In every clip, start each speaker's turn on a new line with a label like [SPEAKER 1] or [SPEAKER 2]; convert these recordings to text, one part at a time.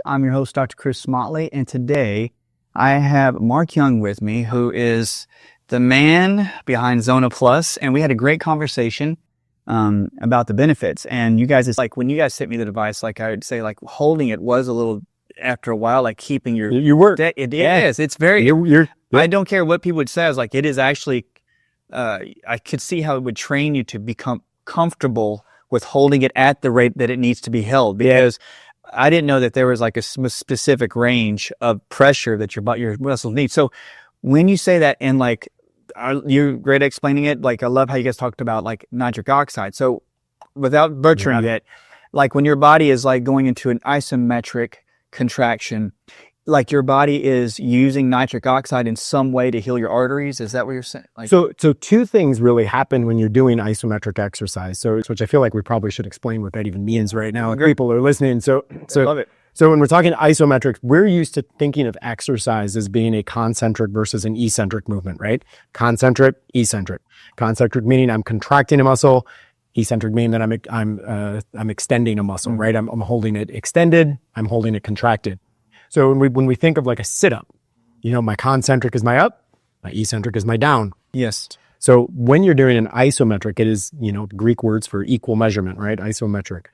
[SPEAKER 1] I'm your host, Dr. Chris Smotley, and today I have Mark Young with me, who is the man behind Zona Plus, and we had a great conversation about the benefits. And you guys, it's like when you guys sent me the device, like I would say, like holding it was a little, after a while, like keeping your...
[SPEAKER 2] You work.
[SPEAKER 1] It is. It's very... I don't care what people would say. I was like, it is actually... I could see how it would train you to become comfortable with holding it at the rate that it needs to be held, because I didn't know that there was like a specific range of pressure that your muscles need. So when you say that, and like, you're great at explaining it. Like, I love how you guys talked about like nitric oxide. So without butchering it, like when your body is like going into an isometric contraction, like your body is using nitric oxide in some way to heal your arteries. Is that what you're saying? Like,
[SPEAKER 2] so two things really happen when you're doing isometric exercise. So, which I feel like we probably should explain what that even means right now. People are listening. So
[SPEAKER 1] love it.
[SPEAKER 2] So when we're talking isometric, we're used to thinking of exercise as being a concentric versus an eccentric movement, right? Concentric, eccentric. Concentric meaning I'm contracting a muscle. Eccentric meaning that I'm extending a muscle, right? I'm holding it extended. I'm holding it contracted. So when we think of like a sit-up, you know, my concentric is my up, my eccentric is my down.
[SPEAKER 1] Yes.
[SPEAKER 2] So when you're doing an isometric, it is, you know, Greek words for equal measurement, right? Isometric.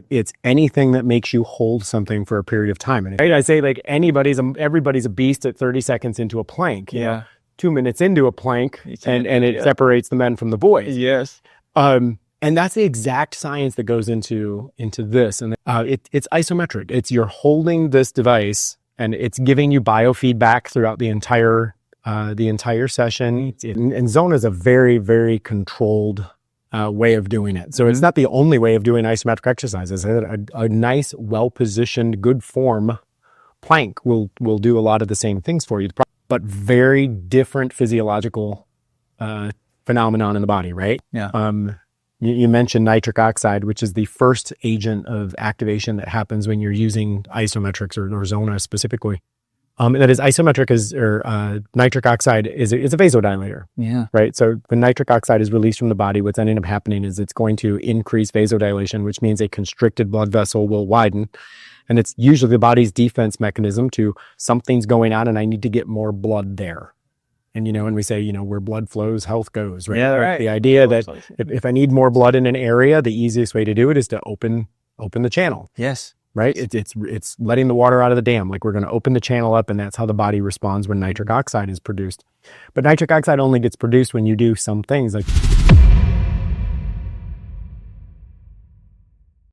[SPEAKER 2] It's anything that makes you hold something for a period of time. And I say like everybody's a beast at 30 seconds into a plank. You know? 2 minutes into a plank, and it separates the men from the boys.
[SPEAKER 1] Yes.
[SPEAKER 2] And that's the exact science that goes into this. And it's isometric. It's you're holding this device and it's giving you biofeedback throughout the entire session. And Zona is a very, very controlled way of doing it. So it's not the only way of doing isometric exercises. A nice, well-positioned, good form plank will do a lot of the same things for you, but very different physiological phenomenon in the body, right?
[SPEAKER 1] Yeah.
[SPEAKER 2] You mentioned nitric oxide, which is the first agent of activation that happens when you're using isometrics or Zona specifically. And that is nitric oxide is a vasodilator.
[SPEAKER 1] Yeah.
[SPEAKER 2] Right. So when nitric oxide is released from the body, what's ending up happening is it's going to increase vasodilation, which means a constricted blood vessel will widen. And it's usually the body's defense mechanism to something's going on and I need to get more blood there. And, you know, when we say, you know, where blood flows, health goes, right?
[SPEAKER 1] Yeah, right.
[SPEAKER 2] The idea that if I need more blood in an area, the easiest way to do it is to open the channel.
[SPEAKER 1] Yes.
[SPEAKER 2] Right? It's letting the water out of the dam. Like we're going to open the channel up, and that's how the body responds when nitric oxide is produced. But nitric oxide only gets produced when you do some things like